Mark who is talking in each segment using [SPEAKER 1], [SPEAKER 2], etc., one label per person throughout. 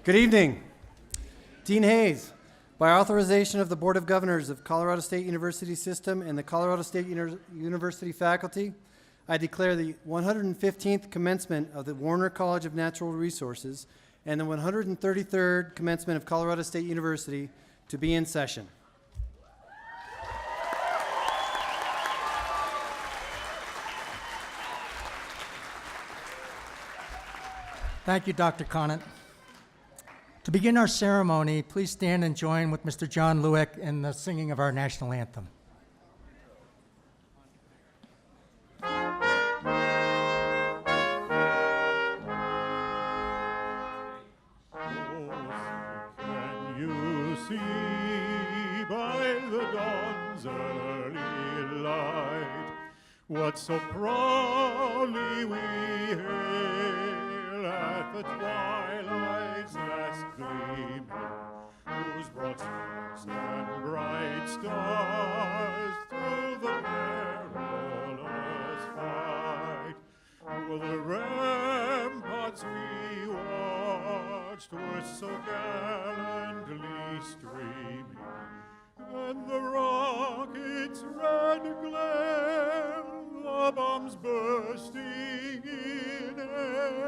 [SPEAKER 1] Good evening. Dean Hayes, by authorization of the Board of Governors of Colorado State University System and the Colorado State University faculty, I declare the 115th commencement of the Warner College of Natural Resources and the 133rd commencement of Colorado State University to be in session.
[SPEAKER 2] Thank you, Dr. Conant. To begin our ceremony, please stand and join with Mr. John Lewick in the singing of our national anthem.
[SPEAKER 3] Can you see by the dawn's early light what so proudly we hail at the twilight's last gleaming, whose broad stripes and bright stars through the perilous fight, while the ramparts we watched were so gallantly streaming, and the rocket's red glare, the bombs bursting in air,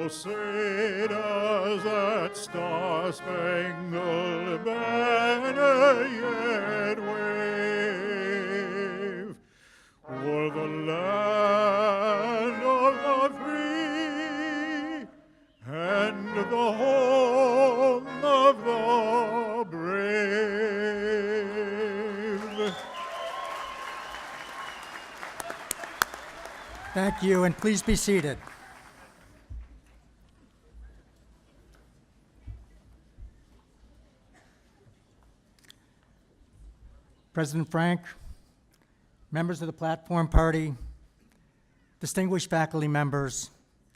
[SPEAKER 3] say does that star-spangled banner yet wave o'er the land of the free and the home of the brave.
[SPEAKER 2] Thank you, and please be seated. President Frank, members of the Platform Party, distinguished faculty members,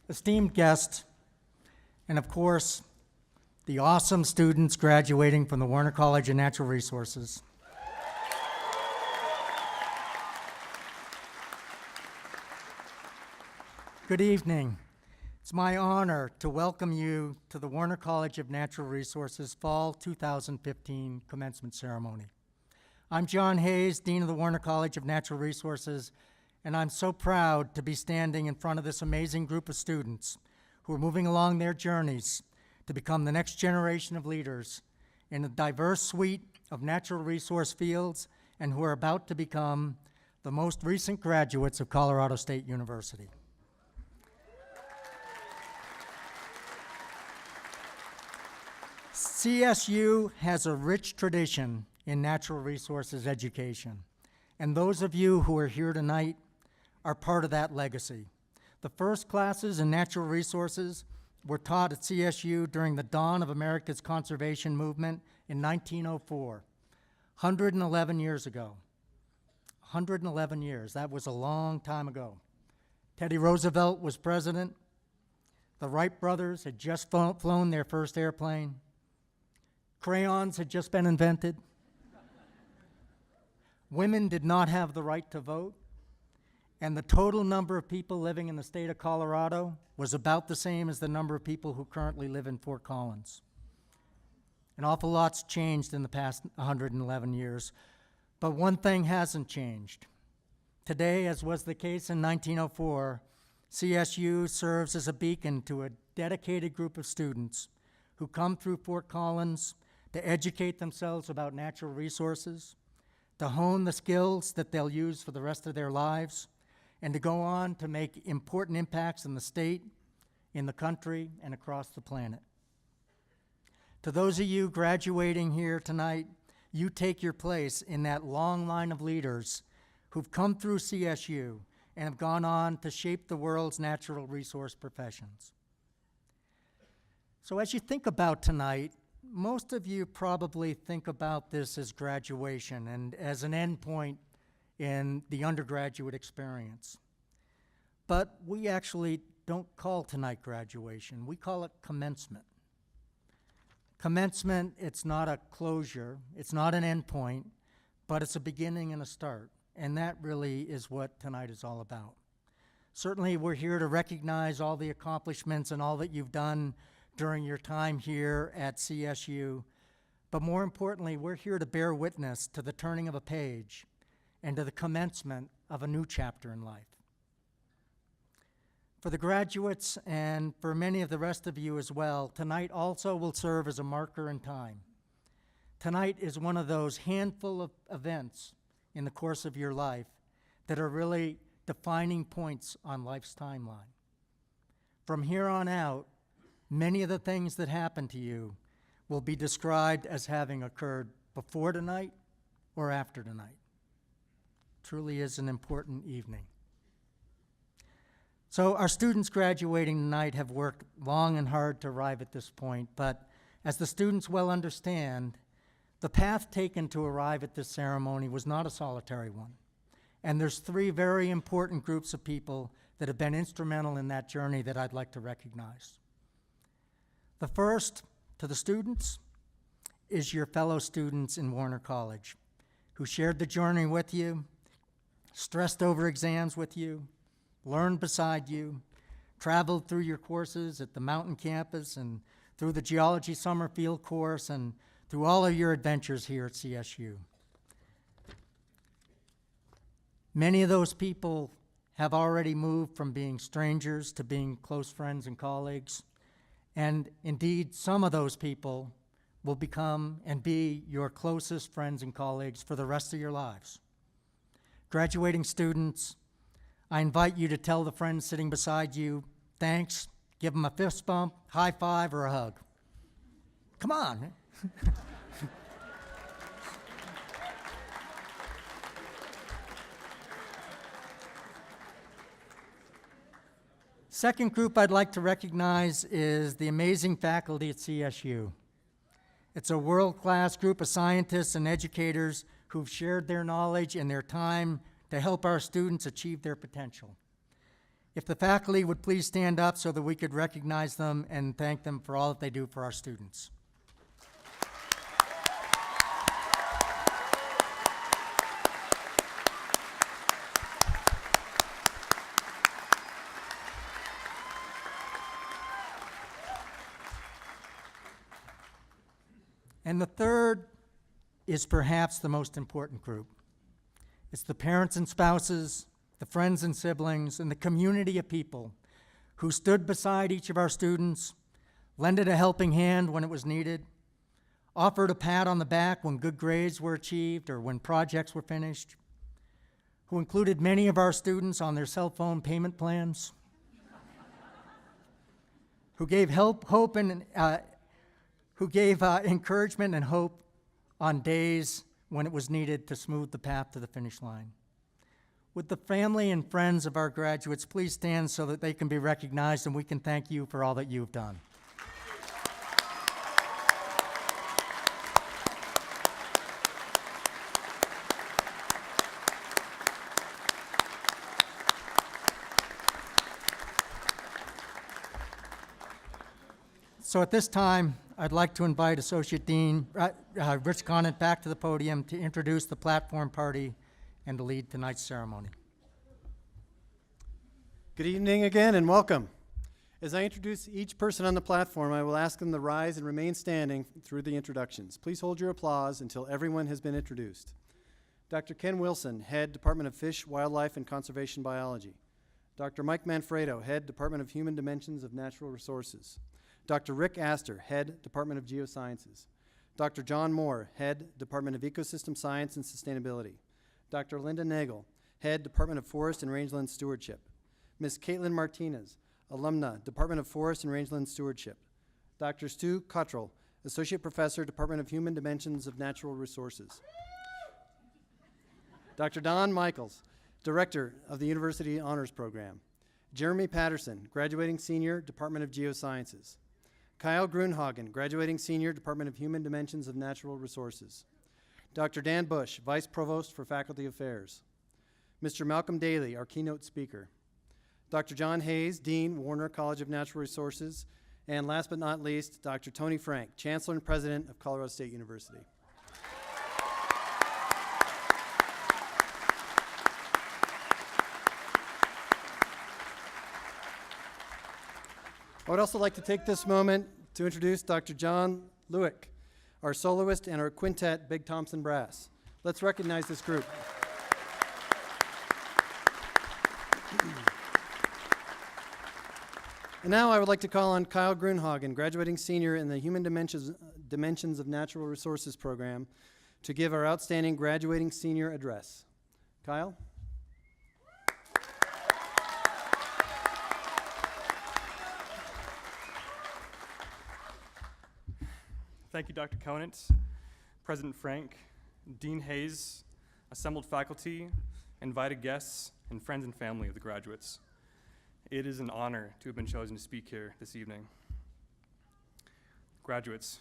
[SPEAKER 2] esteemed guests, and of course, the awesome students graduating from the Warner College of Natural Resources. Good evening. It's my honor to welcome you to the Warner College of Natural Resources Fall 2015 Commencement Ceremony. I'm John Hayes, Dean of the Warner College of Natural Resources, and I'm so proud to be standing in front of this amazing group of students who are moving along their journeys to become the next generation of leaders in a diverse suite of natural resource fields and who are about to become the most recent graduates of Colorado State University. CSU has a rich tradition in natural resources education, and those of you who are here tonight are part of that legacy. The first classes in natural resources were taught at CSU during the dawn of America's conservation movement in 1904, 111 years ago. 111 years, that was a long time ago. Teddy Roosevelt was president. The Wright brothers had just flown their first airplane. Crayons had just been invented. Women did not have the right to vote, and the total number of people living in the state of Colorado was about the same as the number of people who currently live in Fort Collins. An awful lot's changed in the past 111 years, but one thing hasn't changed. Today, as was the case in 1904, CSU serves as a beacon to a dedicated group of students who come through Fort Collins to educate themselves about natural resources, to hone the skills that they'll use for the rest of their lives, and to go on to make important impacts in the state, in the country, and across the planet. To those of you graduating here tonight, you take your place in that long line of leaders who've come through CSU and have gone on to shape the world's natural resource professions. So as you think about tonight, most of you probably think about this as graduation and as an endpoint in the undergraduate experience. But we actually don't call tonight graduation. We call it commencement. Commencement, it's not a closure, it's not an endpoint, but it's a beginning and a start. And that really is what tonight is all about. Certainly, we're here to recognize all the accomplishments and all that you've done during your time here at CSU, but more importantly, we're here to bear witness to the turning of a page and to the commencement of a new chapter in life. For the graduates and for many of the rest of you as well, tonight also will serve as a marker in time. Tonight is one of those handful of events in the course of your life that are really defining points on life's timeline. From here on out, many of the things that happen to you will be described as having occurred before tonight or after tonight. Truly is an important evening. So our students graduating tonight have worked long and hard to arrive at this point, but as the students well understand, the path taken to arrive at this ceremony was not a solitary one. And there's three very important groups of people that have been instrumental in that journey that I'd like to recognize. The first, to the students, is your fellow students in Warner College who shared the journey with you, stressed over exams with you, learned beside you, traveled through your courses at the mountain campus and through the geology summer field course and through all of your adventures here at CSU. Many of those people have already moved from being strangers to being close friends and colleagues. And indeed, some of those people will become and be your closest friends and colleagues for the rest of your lives. Graduating students, I invite you to tell the friends sitting beside you, thanks, give them a fist bump, high five, or a hug. Come on. Second group I'd like to recognize is the amazing faculty at CSU. It's a world-class group of scientists and educators who've shared their knowledge and their time to help our students achieve their potential. If the faculty would please stand up so that we could recognize them and thank them for all that they do for our students. And the third is perhaps the most important group. It's the parents and spouses, the friends and siblings, and the community of people who stood beside each of our students, lended a helping hand when it was needed, offered a pat on the back when good grades were achieved or when projects were finished, who included many of our students on their cell phone payment plans, who gave encouragement and hope on days when it was needed to smooth the path to the finish line. Would the family and friends of our graduates please stand so that they can be recognized and we can thank you for all that you've done. So at this time, I'd like to invite Associate Dean Rich Conant back to the podium to introduce the platform party and to lead tonight's ceremony.
[SPEAKER 1] Good evening again and welcome. As I introduce each person on the platform, I will ask them to rise and remain standing through the introductions. Please hold your applause until everyone has been introduced. Dr. Ken Wilson, Head, Department of Fish, Wildlife, and Conservation Biology. Dr. Mike Manfredo, Head, Department of Human Dimensions of Natural Resources. Dr. Rick Astor, Head, Department of Geosciences. Dr. John Moore, Head, Department of Ecosystem Science and Sustainability. Dr. Linda Nagel, Head, Department of Forest and Rangeland Stewardship. Ms. Caitlin Martinez, Alumna, Department of Forest and Rangeland Stewardship. Dr. Stu Cottrell, Associate Professor, Department of Human Dimensions of Natural Resources. Dr. Don Michaels, Director of the University Honors Program. Jeremy Patterson, Graduating Senior, Department of Geosciences. Kyle Grunhagen, Graduating Senior, Department of Human Dimensions of Natural Resources. Dr. Dan Bush, Vice Provost for Faculty Affairs. Mr. Malcolm Daly, our keynote speaker. Dr. John Hayes, Dean, Warner College of Natural Resources. And last but not least, Dr. Tony Frank, Chancellor and President of Colorado State University. I would also like to take this moment to introduce Dr. John Lewick, our soloist and our quintet, Big Thompson Brass. Let's recognize this group. And now I would like to call on Kyle Grunhagen, Graduating Senior in the Human Dimensions of Natural Resources program, to give our outstanding Graduating Senior address. Kyle?
[SPEAKER 4] Thank you, Dr. Conant, President Frank, Dean Hayes, assembled faculty, invited guests, and friends and family of the graduates. It is an honor to have been chosen to speak here this evening. Graduates,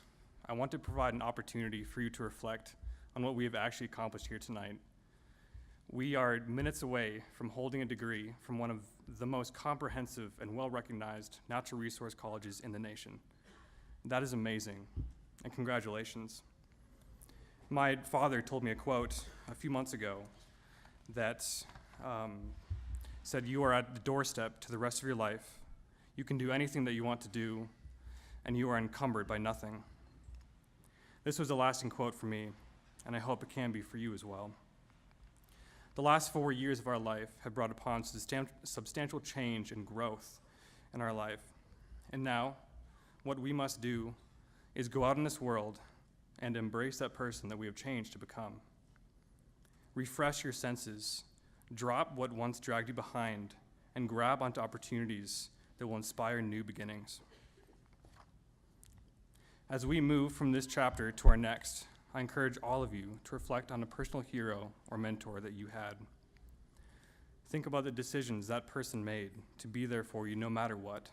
[SPEAKER 4] I want to provide an opportunity for you to reflect on what we have actually accomplished here tonight. We are minutes away from holding a degree from one of the most comprehensive and well-recognized natural resource colleges in the nation. That is amazing. And congratulations. My father told me a quote a few months ago that said, "You are at the doorstep to the rest of your life. You can do anything that you want to do, and you are encumbered by nothing." This was a lasting quote for me, and I hope it can be for you as well. The last 4 years of our life have brought upon substantial change and growth in our life. And now, what we must do is go out in this world and embrace that person that we have changed to become. Refresh your senses, drop what once dragged you behind, and grab onto opportunities that will inspire new beginnings. As we move from this chapter to our next, I encourage all of you to reflect on a personal hero or mentor that you had. Think about the decisions that person made to be there for you no matter what,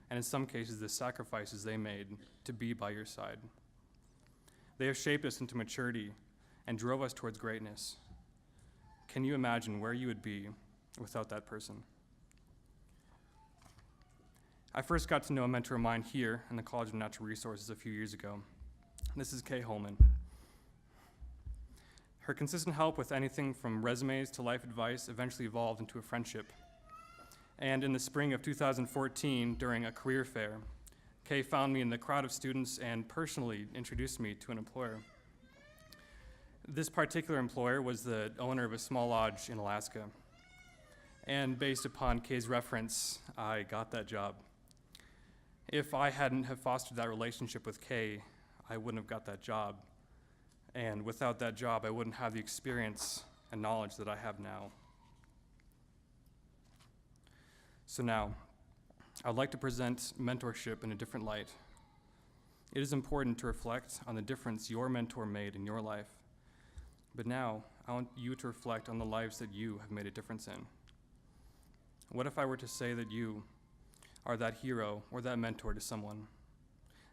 [SPEAKER 4] and in some cases, the sacrifices they made to be by your side. They have shaped us into maturity and drove us towards greatness. Can you imagine where you would be without that person? I first got to know a mentor of mine here in the College of Natural Resources a few years ago. This is Kay Holman. Her consistent help with anything from resumes to life advice eventually evolved into a friendship. And in the spring of 2014, during a career fair, Kay found me in the crowd of students and personally introduced me to an employer. This particular employer was the owner of a small lodge in Alaska. And based upon Kay's reference, I got that job. If I hadn't have fostered that relationship with Kay, I wouldn't have got that job. And without that job, I wouldn't have the experience and knowledge that I have now. So now, I'd like to present mentorship in a different light. It is important to reflect on the difference your mentor made in your life. But now, I want you to reflect on the lives that you have made a difference in. What if I were to say that you are that hero or that mentor to someone?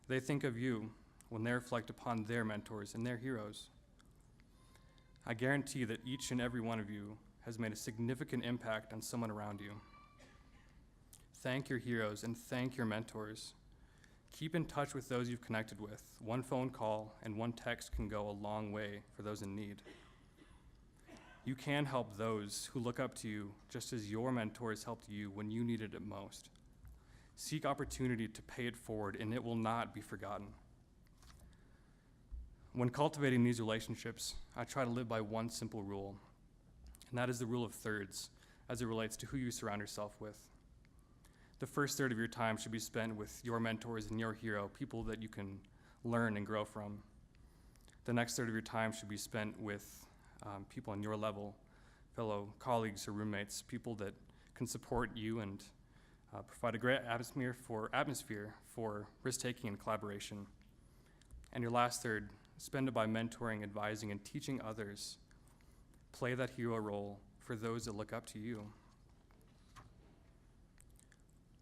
[SPEAKER 4] They think of you when they reflect upon their mentors and their heroes. I guarantee that each and every one of you has made a significant impact on someone around you. Thank your heroes and thank your mentors. Keep in touch with those you've connected with. One phone call and one text can go a long way for those in need. You can help those who look up to you just as your mentors helped you when you needed it most. Seek opportunity to pay it forward, and it will not be forgotten. When cultivating these relationships, I try to live by one simple rule, and that is the rule of thirds as it relates to who you surround yourself with. The first third of your time should be spent with your mentors and your hero, people that you can learn and grow from. The next third of your time should be spent with people on your level, fellow colleagues or roommates, people that can support you and provide a great atmosphere for risk-taking and collaboration. And your last third, spend it by mentoring, advising, and teaching others. Play that hero role for those that look up to you.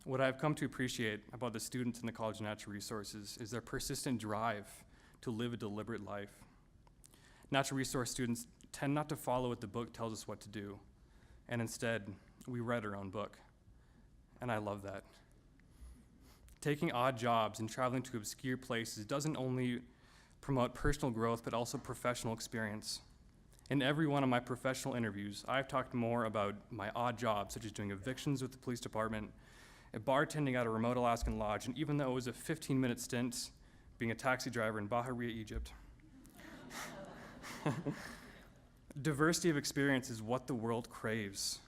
[SPEAKER 4] What I've come to appreciate about the students in the College of Natural Resources is their persistent drive to live a deliberate life. Natural resource students tend not to follow what the book tells us what to do, and instead, we write our own book. And I love that. Taking odd jobs and traveling to obscure places doesn't only promote personal growth, but also professional experience. In every one of my professional interviews, I've talked more about my odd jobs, such as doing evictions with the police department, bartending at a remote Alaskan lodge, and even though it was a 15-minute stint, being a taxi driver in Bahariya, Egypt. Diversity of experience is what the world craves.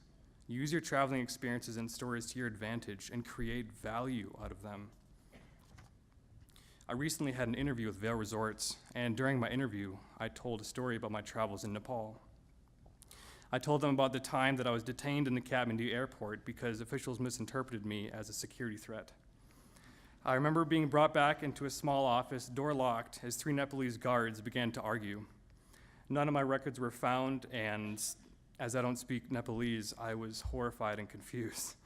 [SPEAKER 4] Use your traveling experiences and stories to your advantage and create value out of them. I recently had an interview with Vail Resorts, and during my interview, I told a story about my travels in Nepal. I told them about the time that I was detained in the Kathmandu airport because officials misinterpreted me as a security threat. I remember being brought back into a small office, door locked, as 3 Nepalese guards began to argue. None of my records were found, and as I don't speak Nepalese, I was horrified and confused.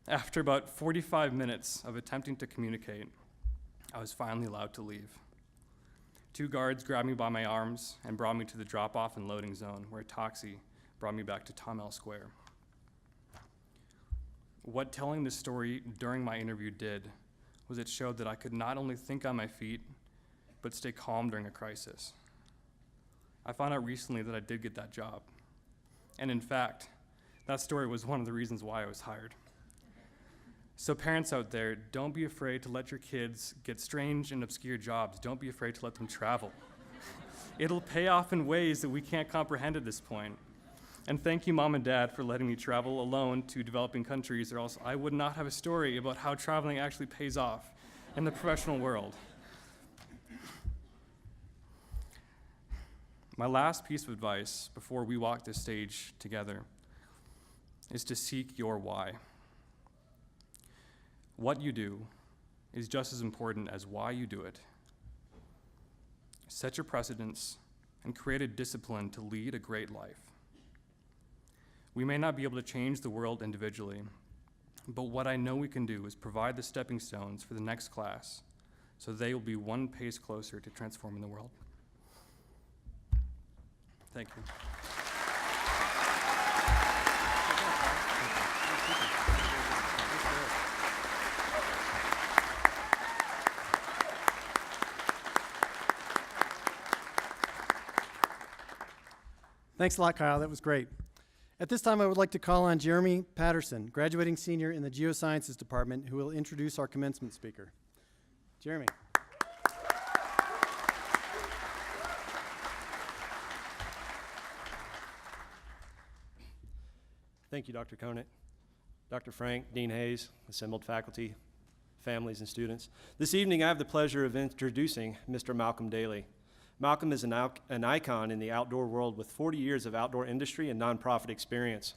[SPEAKER 4] After about 45 minutes of attempting to communicate, I was finally allowed to leave. 2 guards grabbed me by my arms and brought me to the drop-off and loading zone, where a taxi brought me back to Tom L. Square. What telling this story during my interview did was it showed that I could not only think on my feet, but stay calm during a crisis. I found out recently that I did get that job. And in fact, that story was one of the reasons why I was hired. So parents out there, don't be afraid to let your kids get strange and obscure jobs. Don't be afraid to let them travel. It'll pay off in ways that we can't comprehend at this point. And thank you, Mom and Dad, for letting me travel alone to developing countries, or else I would not have a story about how traveling actually pays off in the professional world. My last piece of advice before we walk this stage together is to seek your why. What you do is just as important as why you do it. Set your precedents and create a discipline to lead a great life. We may not be able to change the world individually, but what I know we can do is provide the stepping stones for the next class so they will be one pace closer to transforming the world. Thank you.
[SPEAKER 1] Thanks a lot, Kyle. That was great. At this time, I would like to call on Jeremy Patterson, graduating senior in the Geosciences Department, who will introduce our commencement speaker. Jeremy.
[SPEAKER 5] Thank you, Dr. Conant, Dr. Frank, Dean Hayes, assembled faculty, families, and students. This evening, I have the pleasure of introducing Mr. Malcolm Daly. Malcolm is an icon in the outdoor world with 40 years of outdoor industry and nonprofit experience.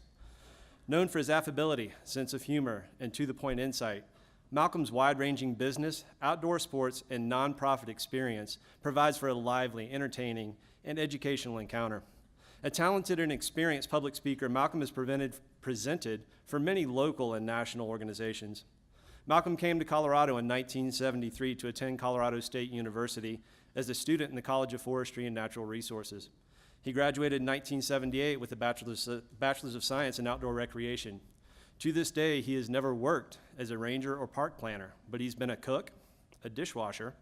[SPEAKER 5] Known for his affability, sense of humor, and to-the-point insight, Malcolm's wide-ranging business, outdoor sports, and nonprofit experience provides for a lively, entertaining, and educational encounter. A talented and experienced public speaker, Malcolm has presented for many local and national organizations. Malcolm came to Colorado in 1973 to attend Colorado State University as a student in the College of Forestry and Natural Resources. He graduated in 1978 with a Bachelor's of Science in Outdoor Recreation. To this day, he has never worked as a ranger or park planner, but he's been a cook, a dishwasher,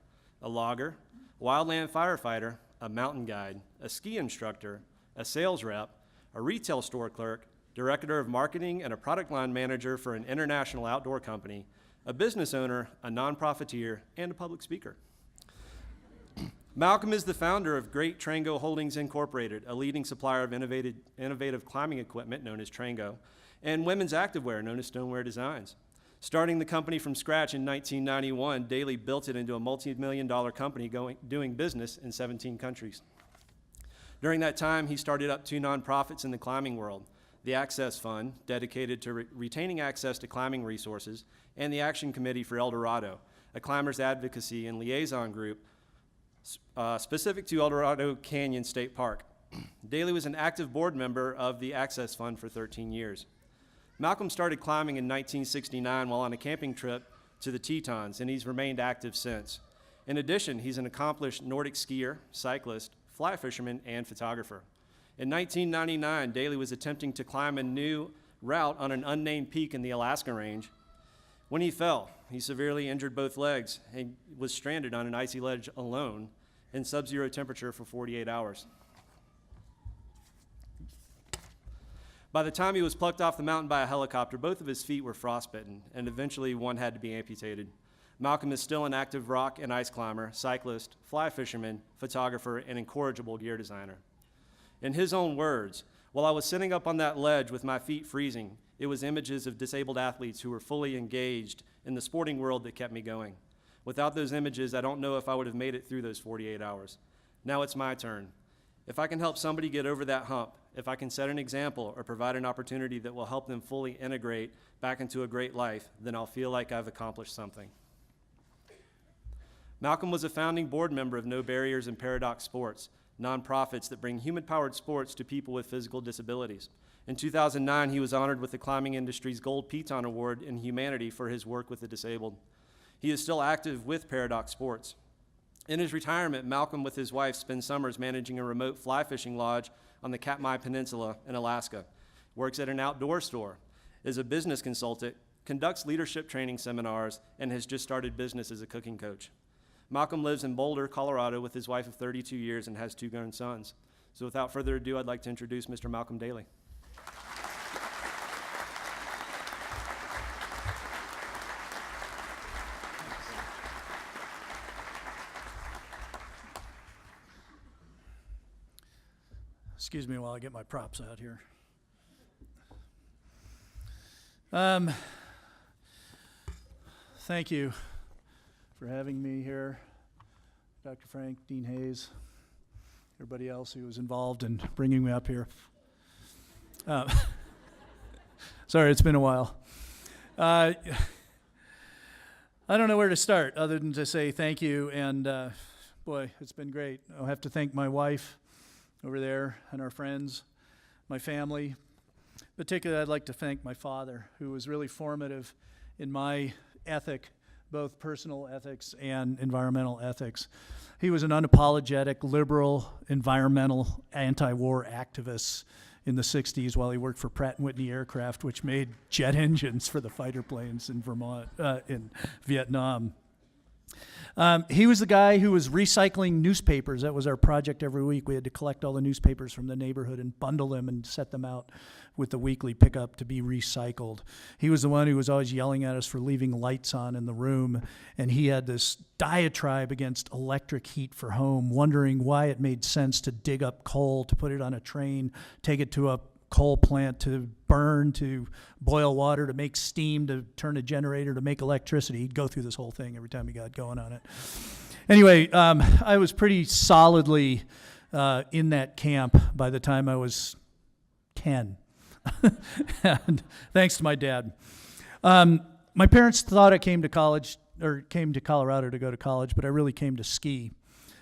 [SPEAKER 5] a logger, wildland firefighter, a mountain guide, a ski instructor, a sales rep, a retail store clerk, director of marketing, and a product line manager for an international outdoor company, a business owner, a non-profiteer, and a public speaker. Malcolm is the founder of Great Trango Holdings Incorporated, a leading supplier of innovative climbing equipment known as Trango, and women's activewear known as Stoneware Designs. Starting the company from scratch in 1991, Daly built it into a multi-million-dollar company doing business in 17 countries. During that time, he started up two nonprofits in the climbing world, the Access Fund, dedicated to retaining access to climbing resources, and the Action Committee for El Dorado, a climbers advocacy and liaison group specific to El Dorado Canyon State Park. Daly was an active board member of the Access Fund for 13 years. Malcolm started climbing in 1969 while on a camping trip to the Tetons, and he's remained active since. In addition, he's an accomplished Nordic skier, cyclist, fly fisherman, and photographer. In 1999, Daly was attempting to climb a new route on an unnamed peak in the Alaska Range. When he fell, he severely injured both legs and was stranded on an icy ledge alone in sub-zero temperature for 48 hours. By the time he was plucked off the mountain by a helicopter, both of his feet were frostbitten, and eventually one had to be amputated. Malcolm is still an active rock and ice climber, cyclist, fly fisherman, photographer, and incorrigible gear designer. In his own words, "While I was sitting up on that ledge with my feet freezing, it was images of disabled athletes who were fully engaged in the sporting world that kept me going. Without those images, I don't know if I would have made it through those 48 hours. Now it's my turn. If I can help somebody get over that hump, if I can set an example or provide an opportunity that will help them fully integrate back into a great life, then I'll feel like I've accomplished something." Malcolm was a founding board member of No Barriers and Paradox Sports, nonprofits that bring human-powered sports to people with physical disabilities. In 2009, he was honored with the climbing industry's Gold Piton Award in Humanity for his work with the disabled. He is still active with Paradox Sports. In his retirement, Malcolm with his wife spends summers managing a remote fly fishing lodge on the Katmai Peninsula in Alaska, works at an outdoor store, is a business consultant, conducts leadership training seminars, and has just started business as a cooking coach. Malcolm lives in Boulder, Colorado with his wife of 32 years and has two grown sons. So without further ado, I'd like to introduce Mr. Malcolm Daly.
[SPEAKER 3] Excuse me while I get my props out here. Thank you for having me here, Dr. Frank, Dean Hayes, everybody else who was involved in bringing me up here. Sorry, it's been a while. I don't know where to start other than to say thank you, and boy, it's been great. I'll have to thank my wife over there and our friends, my family. Particularly, I'd like to thank my father, who was really formative in my ethic, both personal ethics and environmental ethics. He was an unapologetic, liberal, environmental, anti-war activist in the 60s while he worked for Pratt & Whitney Aircraft, which made jet engines for the fighter planes in in Vietnam. He was the guy who was recycling newspapers. That was our project every week. We had to collect all the newspapers from the neighborhood and bundle them and set them out with the weekly pickup to be recycled. He was the one who was always yelling at us for leaving lights on in the room, and he had this diatribe against electric heat for home, wondering why it made sense to dig up coal, to put it on a train, take it to a coal plant to burn, to boil water, to make steam, to turn a generator, to make electricity. He'd go through this whole thing every time he got going on it. Anyway, I was pretty solidly in that camp by the time I was 10. And thanks to my dad. My parents thought I came to college, or came to Colorado to go to college, but I really came to ski.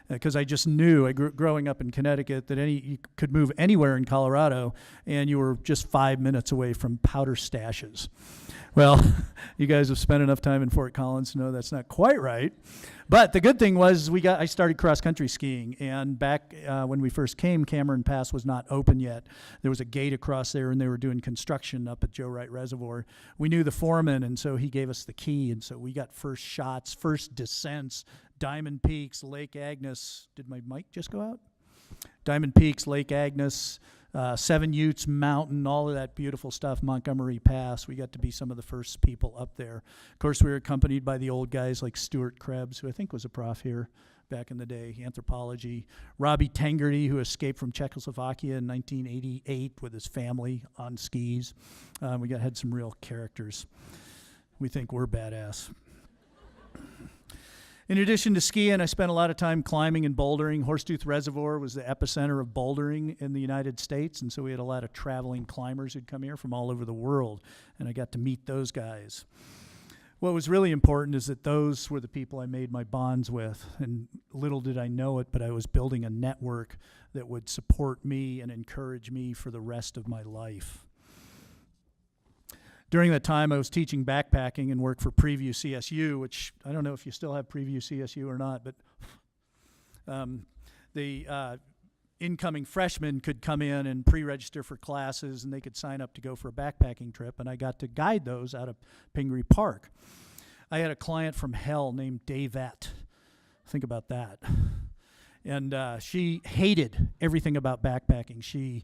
[SPEAKER 3] Because I just knew, growing up in Connecticut, that you could move anywhere in Colorado, and you were just 5 minutes away from powder stashes. Well, you guys have spent enough time in Fort Collins to know that's not quite right. But the good thing was I started cross-country skiing, and back when we first came, Cameron Pass was not open yet. There was a gate across there, and they were doing construction up at Joe Wright Reservoir. We knew the foreman, and so he gave us the key, and so we got first shots, first descents, Diamond Peaks, Lake Agnes. Did my mic just go out? Diamond Peaks, Lake Agnes, Seven Utes Mountain, all of that beautiful stuff, Montgomery Pass. We got to be some of the first people up there. Of course, we were accompanied by the old guys like Stuart Krebs, who I think was a prof here back in the day, anthropology. Robbie Tangerty, who escaped from Czechoslovakia in 1988 with his family on skis. We had some real characters. We think we're badass. In addition to skiing, I spent a lot of time climbing and bouldering. Horsetooth Reservoir was the epicenter of bouldering in the United States, and so we had a lot of traveling climbers who'd come here from all over the world, and I got to meet those guys. What was really important is that those were the people I made my bonds with, and little did I know it, but I was building a network that would support me and encourage me for the rest of my life. During that time, I was teaching backpacking and worked for Preview CSU, which I don't know if you still have Preview CSU or not, but the incoming freshmen could come in and pre-register for classes, and they could sign up to go for a backpacking trip, and I got to guide those out of Pingree Park. I had a client from hell named Davette. Think about that. And she hated everything about backpacking. She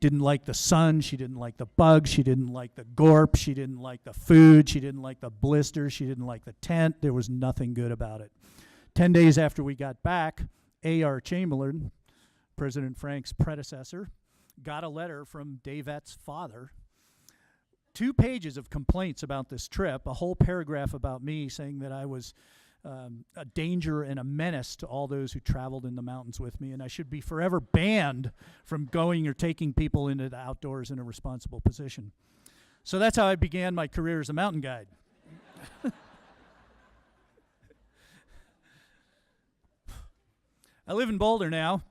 [SPEAKER 3] didn't like the sun, she didn't like the bugs, she didn't like the gorp, she didn't like the food, she didn't like the blisters, she didn't like the tent. There was nothing good about it. 10 days after we got back, A.R. Chamberlain, President Frank's predecessor, got a letter from Davette's father, 2 pages of complaints about this trip, a whole paragraph about me saying that I was a danger and a menace to all those who traveled in the mountains with me, and I should be forever banned from going or taking people into the outdoors in a responsible position. So that's how I began my career as a mountain guide. I live in Boulder now.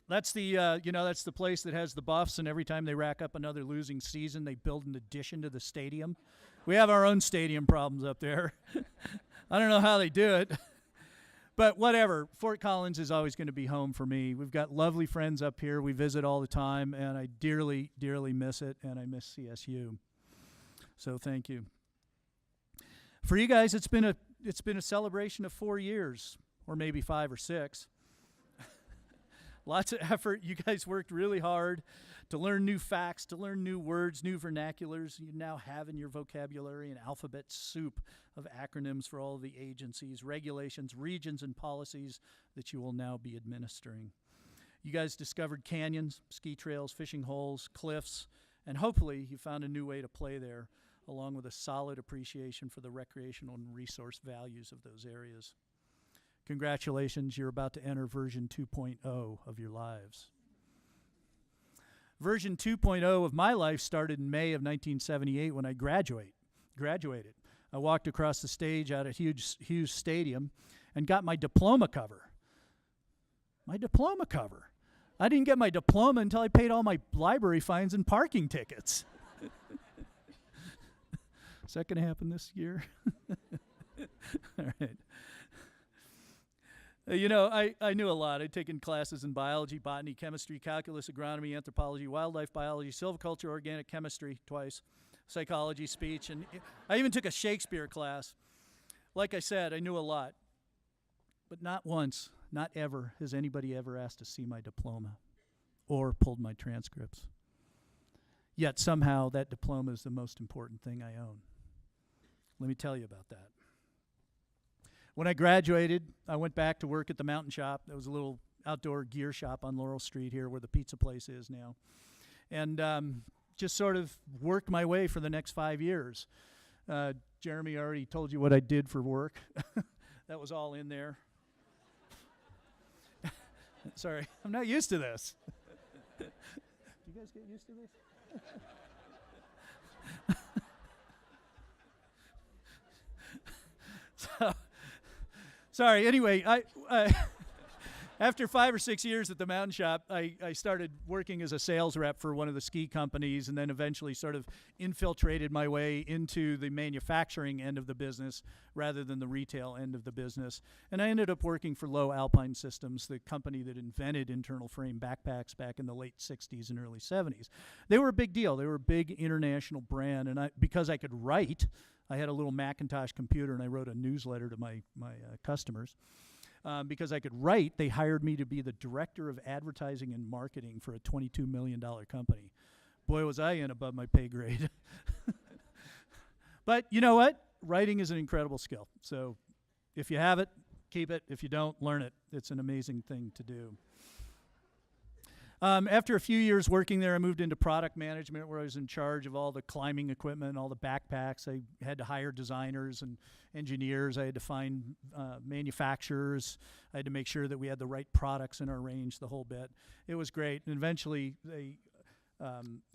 [SPEAKER 3] That's the that's the place that has the Buffs, and every time they rack up another losing season, they build an addition to the stadium. We have our own stadium problems up there. I don't know how they do it, but whatever. Fort Collins is always going to be home for me. We've got lovely friends up here. We visit all the time, and I dearly, dearly miss it, and I miss CSU. So thank you. For you guys, it's been a celebration of 4 years, or maybe 5 or 6. Lots of effort. You guys worked really hard to learn new facts, to learn new words, new vernaculars. You now have in your vocabulary an alphabet soup of acronyms for all of the agencies, regulations, regions, and policies that you will now be administering. You guys discovered canyons, ski trails, fishing holes, cliffs, And hopefully you found a new way to play there, along with a solid appreciation for the recreational and resource values of those areas. Congratulations, you're about to enter version 2.0 of your lives. Version 2.0 of my life started in May of 1978 when I graduated. I walked across the stage out at Hughes Stadium and got my diploma cover. My diploma cover. I didn't get my diploma until I paid all my library fines and parking tickets. Is that going to happen this year? All right. You know, I knew a lot. I'd taken classes in biology, botany, chemistry, calculus, agronomy, anthropology, wildlife biology, silviculture, organic chemistry twice, psychology, speech, and I even took a Shakespeare class. Like I said, I knew a lot. But not once, not ever, has anybody ever asked to see my diploma or pulled my transcripts. Yet somehow that diploma is the most important thing I own. Let me tell you about that. When I graduated, I went back to work at the Mountain Shop. That was a little outdoor gear shop on Laurel Street here where the pizza place is now. And just sort of worked my way for the next 5 years. Jeremy already told you what I did for work. That was all in there. Sorry, I'm not used to this. Do you guys get used to this? Sorry, anyway, after 5 or 6 years at the Mountain Shop, I started working as a sales rep for one of the ski companies, and then eventually sort of infiltrated my way into the manufacturing end of the business rather than the retail end of the business. And I ended up working for Low Alpine Systems, the company that invented internal frame backpacks back in the late 60s and early 70s. They were a big deal. They were a big international brand, and because I could write, I had a little Macintosh computer, and I wrote a newsletter to my customers. Because I could write, they hired me to be the director of advertising and marketing for a $22 million company. Boy, was I in above my pay grade. But you know what? Writing is an incredible skill. So if you have it, keep it. If you don't, learn it. It's an amazing thing to do. After a few years working there, I moved into product management where I was in charge of all the climbing equipment, all the backpacks. I had to hire designers and engineers. I had to find manufacturers. I had to make sure that we had the right products in our range, the whole bit. It was great. And eventually,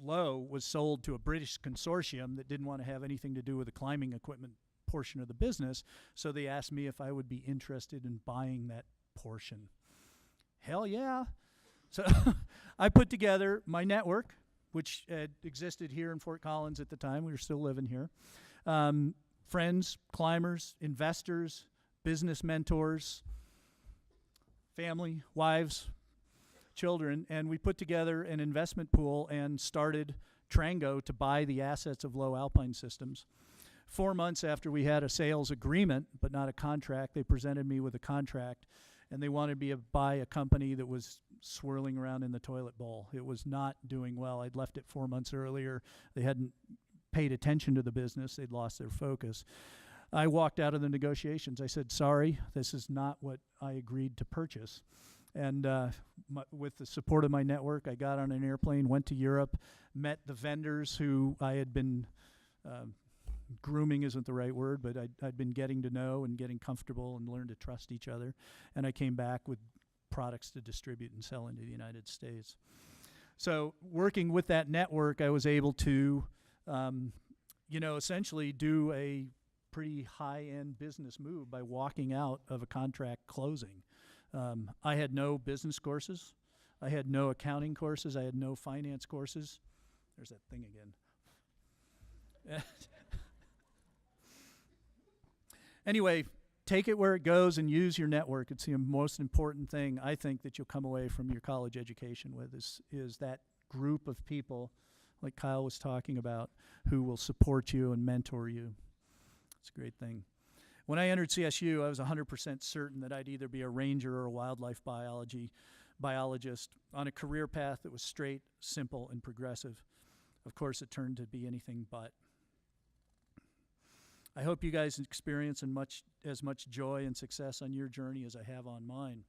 [SPEAKER 3] Lowe was sold to a British consortium that didn't want to have anything to do with the climbing equipment portion of the business. So they asked me if I would be interested in buying that portion. Hell yeah. So I put together my network, which existed here in Fort Collins at the time. We were still living here. Friends, climbers, investors, business mentors, family, wives, children, and we put together an investment pool and started Trango to buy the assets of Low Alpine Systems. 4 months after we had a sales agreement, but not a contract, they presented me with a contract, and they wanted me to buy a company that was swirling around in the toilet bowl. It was not doing well. I'd left it 4 months earlier. They hadn't paid attention to the business. They'd lost their focus. I walked out of the negotiations. I said, sorry, this is not what I agreed to purchase. And with the support of my network, I got on an airplane, went to Europe, met the vendors who I had been grooming isn't the right word, but I'd been getting to know and getting comfortable and learned to trust each other. And I came back with products to distribute and sell into the United States. So working with that network, I was able to, essentially do a pretty high-end business move by walking out of a contract closing. I had no business courses. I had no accounting courses. I had no finance courses. There's that thing again. Anyway, take it where it goes and use your network. It's the most important thing, I think, that you'll come away from your college education with is that group of people, like Kyle was talking about, who will support you and mentor you. It's a great thing. When I entered CSU, I was 100% certain that I'd either be a ranger or a wildlife biologist on a career path that was straight, simple, and progressive. Of course, it turned to be anything but. I hope you guys experience as much joy and success on your journey as I have on mine.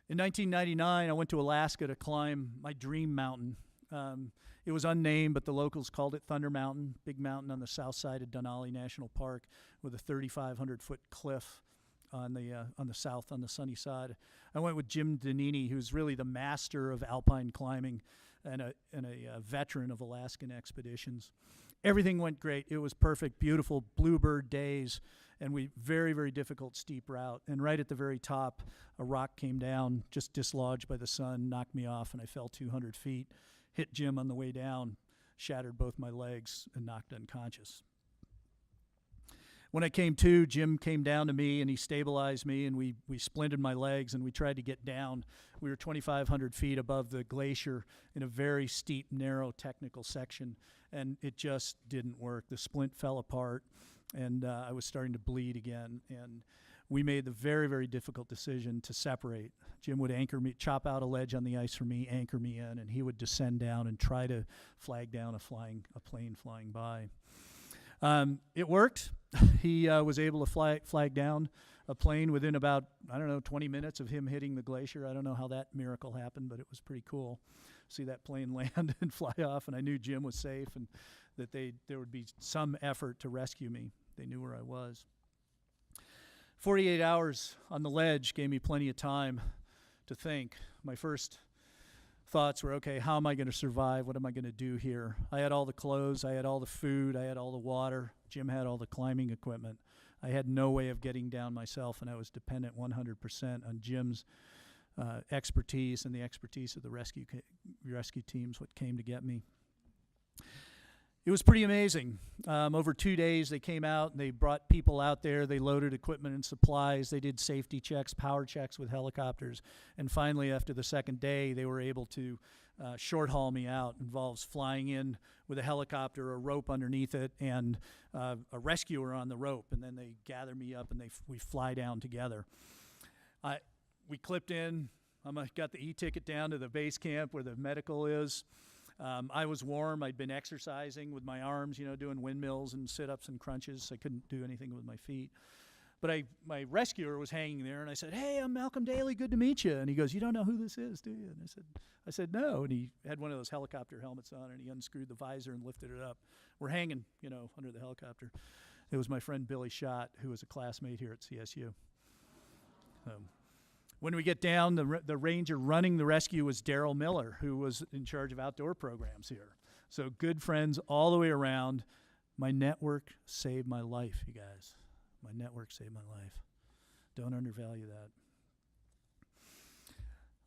[SPEAKER 3] In 1999, I went to Alaska to climb my dream mountain. It was unnamed, but the locals called it Thunder Mountain, big mountain on the south side of Denali National Park with a 3,500-foot cliff on the south, on the sunny side. I went with Jim Danini, who's really the master of alpine climbing and a veteran of Alaskan expeditions. Everything went great. It was perfect, beautiful bluebird days, and very, very difficult steep route. And right at the very top, a rock came down, just dislodged by the sun, knocked me off, and I fell 200 feet, hit Jim on the way down, shattered both my legs, and knocked unconscious. When I came to, Jim came down to me and he stabilized me, and we splinted my legs and we tried to get down. We were 2,500 feet above the glacier in a very steep, narrow technical section, and it just didn't work. The splint fell apart, and I was starting to bleed again. And we made the very, very difficult decision to separate. Jim would anchor me, chop out a ledge on the ice for me, anchor me in, and he would descend down and try to flag down a plane flying by. It worked. He was able to flag down a plane within about, 20 minutes of him hitting the glacier. I don't know how that miracle happened, but it was pretty cool. See that plane land and fly off, and I knew Jim was safe and that there would be some effort to rescue me. They knew where I was. 48 hours on the ledge gave me plenty of time to think. My first thoughts were, okay, how am I going to survive? What am I going to do here? I had all the clothes, I had all the food, I had all the water. Jim had all the climbing equipment. I had no way of getting down myself, and I was dependent 100% on Jim's expertise and the expertise of the rescue teams, what came to get me. It was pretty amazing. Over 2 days, they came out and they brought people out there. They loaded equipment and supplies. They did safety checks, power checks with helicopters. And finally, after the second day, they were able to short haul me out. It involves flying in with a helicopter, a rope underneath it, and a rescuer on the rope. And then they gather me up and we fly down together. We clipped in. I got the e-ticket down to the base camp where the medical is. I was warm. I'd been exercising with my arms, doing windmills and sit-ups and crunches. I couldn't do anything with my feet. But my rescuer was hanging there, and I said, "Hey, I'm Malcolm Daly. Good to meet you." And he goes, "You don't know who this is, do you?" And I said, "No." And he had one of those helicopter helmets on, and he unscrewed the visor and lifted it up. We're hanging, under the helicopter. It was my friend Billy Schott, who was a classmate here at CSU. When we get down, the ranger running the rescue was Daryl Miller, who was in charge of outdoor programs here. So good friends all the way around. My network saved my life, you guys. My network saved my life. Don't undervalue that.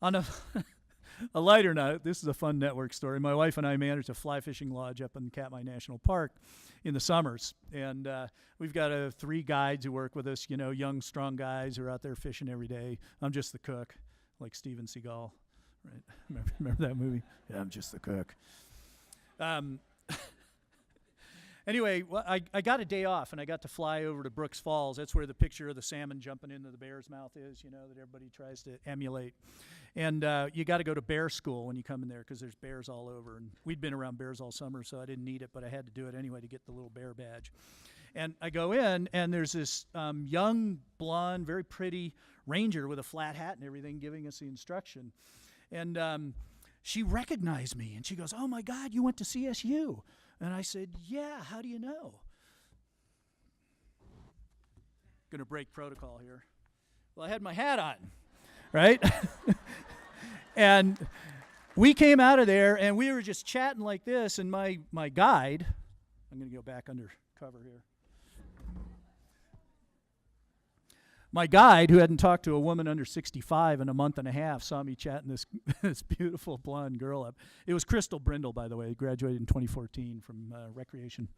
[SPEAKER 3] On a lighter note, this is a fun network story. My wife and I managed a fly fishing lodge up in Katmai National Park in the summers. And we've got 3 guides who work with us, young, strong guys who are out there fishing every day. I'm just the cook, like Steven Seagal, right? Remember that movie? Yeah, I'm just the cook. Anyway, I got a day off, and I got to fly over to Brooks Falls. That's where the picture of the salmon jumping into the bear's mouth is, that everybody tries to emulate. And you got to go to bear school when you come in there because there's bears all over. And we'd been around bears all summer, so I didn't need it, but I had to do it anyway to get the little bear badge. And I go in, and there's this young, blonde, very pretty ranger with a flat hat and everything giving us the instruction. And she recognized me, and she goes, "Oh, my God, you went to CSU." And I said, "Yeah, how do you know?" Going to break protocol here. Well, I had my hat on, right? And we came out of there, and we were just chatting like this, and my guide, I'm going to go back under cover here. My guide, who hadn't talked to a woman under 65 in a month and a half, saw me chatting this beautiful blonde girl up. It was Crystal Brindle, by the way, graduated in 2014 from Recreation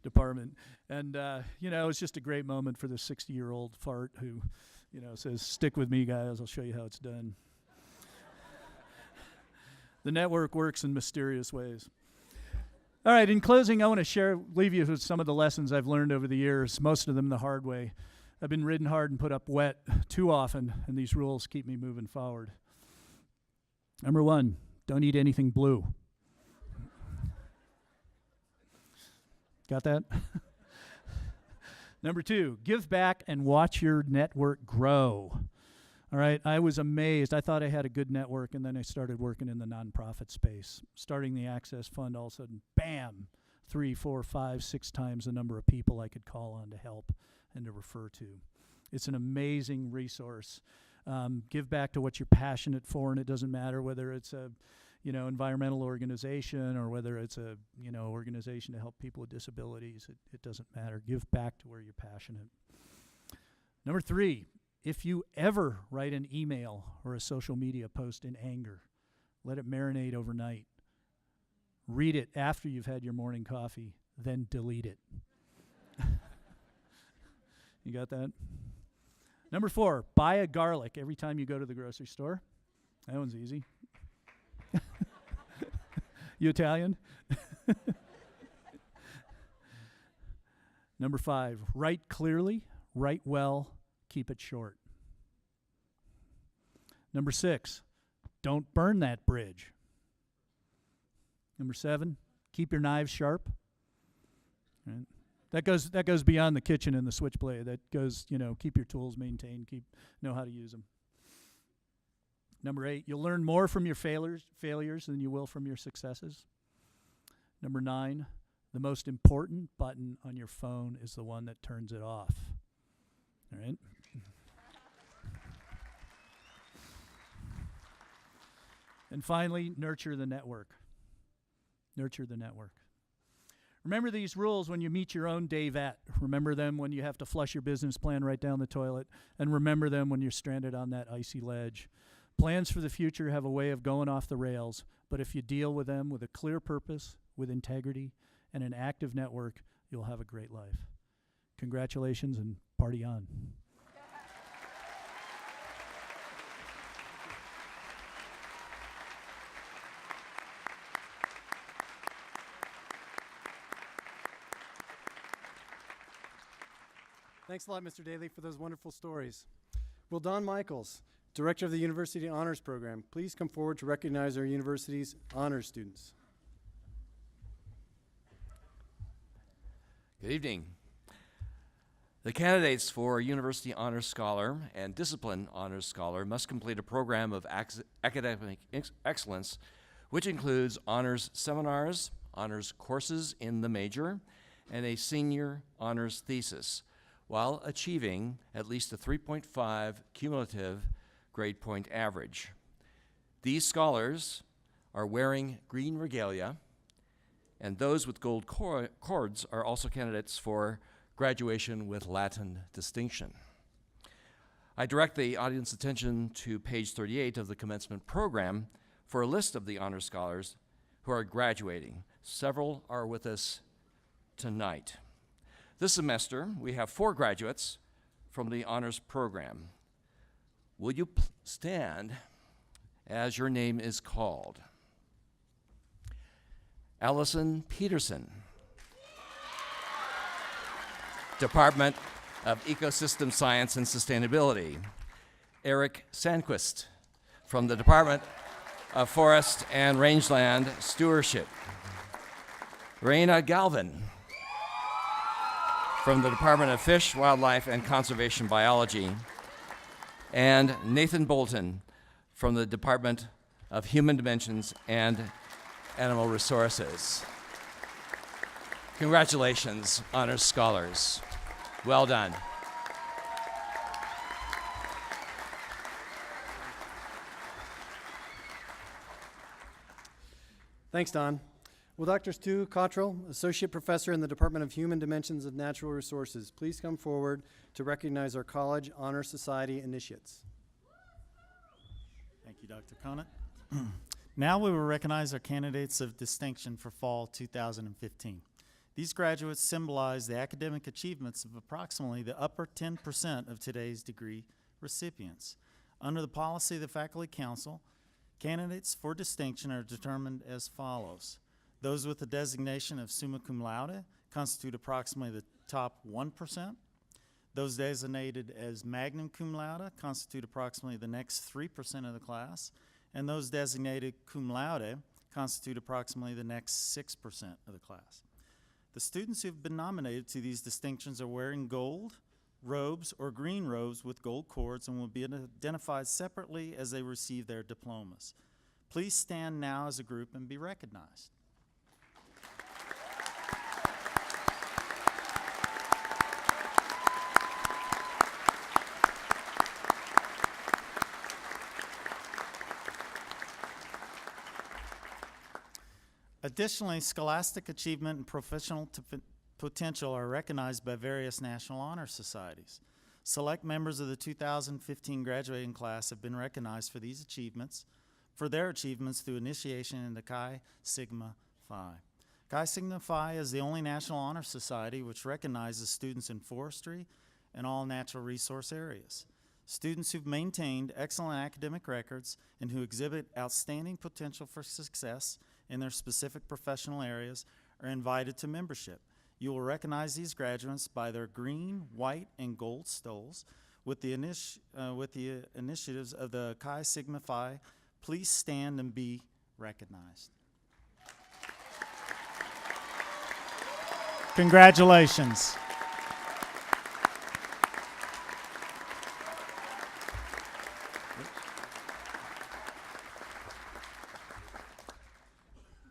[SPEAKER 3] Department. And, it was just a great moment for this 60-year-old fart who, says, "Stick with me, guys. I'll show you how it's done." The network works in mysterious ways. All right, in closing, I want to leave you with some of the lessons I've learned over the years, most of them the hard way. I've been ridden hard and put up wet too often, and these rules keep me moving forward. Number 1, don't eat anything blue. Got that? Number 2, give back and watch your network grow. All right, I was amazed. I thought I had a good network, and then I started working in the nonprofit space. Starting the Access Fund, all of a sudden, bam, 3, 4, 5, 6 times the number of people I could call on to help and to refer to. It's an amazing resource. Give back to what you're passionate for, and it doesn't matter whether it's a environmental organization or whether it's a organization to help people with disabilities. It doesn't matter. Give back to where you're passionate. Number 3, if you ever write an email or a social media post in anger, let it marinate overnight. Read it after you've had your morning coffee, then delete it. You got that? Number 4, buy a garlic every time you go to the grocery store. That one's easy. You Italian? Number 5, write clearly, write well, keep it short. Number 6, don't burn that bridge. Number 7, keep your knives sharp. Right? That goes beyond the kitchen and the switchblade. That goes, keep your tools maintained, know how to use them. Number 8, you'll learn more from your failures than you will from your successes. Number 9, the most important button on your phone is the one that turns it off. All right? And finally, nurture the network. Nurture the network. Remember these rules when you meet your own day vet. Remember them when you have to flush your business plan right down the toilet. And remember them when you're stranded on that icy ledge. Plans for the future have a way of going off the rails, but if you deal with them with a clear purpose, with integrity, and an active network, you'll have a great life. Congratulations and party on.
[SPEAKER 1] Thanks a lot, Mr. Daly, for those wonderful stories. Will Don Michaels, Director of the University Honors Program, please come forward to recognize our university's honors students.
[SPEAKER 6] Good evening. The candidates for University Honors Scholar and Discipline Honors Scholar must complete a program of academic excellence, which includes honors seminars, honors courses in the major, and a senior honors thesis, while achieving at least a 3.5 cumulative grade point average. These scholars are wearing green regalia, and those with gold cords are also candidates for graduation with Latin distinction. I direct the audience attention to page 38 of the commencement program for a list of the honor scholars who are graduating. Several are with us tonight. This semester, we have 4 graduates from the honors program. Will you stand as your name is called? Allison Peterson, Department of Ecosystem Science and Sustainability. Eric Sandquist from the Department of Forest and Rangeland Stewardship. Raina Galvin from the Department of Fish, Wildlife, and Conservation Biology. And Nathan Bolton from the Department of Human Dimensions and Animal Resources. Congratulations, honors scholars. Well done.
[SPEAKER 1] Thanks, Don. Will Dr. Stu Cottrell, Associate Professor in the Department of Human Dimensions of Natural Resources, please come forward to recognize our College Honor Society initiates.
[SPEAKER 7] Thank you, Dr. Conant. Now we will recognize our candidates of distinction for fall 2015. These graduates symbolize the academic achievements of approximately the upper 10% of today's degree recipients. Under the policy of the Faculty Council, candidates for distinction are determined as follows. Those with the designation of summa cum laude constitute approximately the top 1%. Those designated as magna cum laude constitute approximately the next 3% of the class. And those designated cum laude constitute approximately the next 6% of the class. The students who have been nominated to these distinctions are wearing gold, robes, or green robes with gold cords and will be identified separately as they receive their diplomas. Please stand now as a group and be recognized. Additionally, scholastic achievement and professional potential are recognized by various national honor societies. Select members of the 2015 graduating class have been recognized for these achievements, for their achievements through initiation into Chi Sigma Phi. Chi Sigma Phi is the only national honor society which recognizes students in forestry and all natural resource areas. Students who've maintained excellent academic records and who exhibit outstanding potential for success in their specific professional areas are invited to membership. You will recognize these graduates by their green, white, and gold stoles. With the initiatives of the Chi Sigma Phi, please stand and be recognized. Congratulations.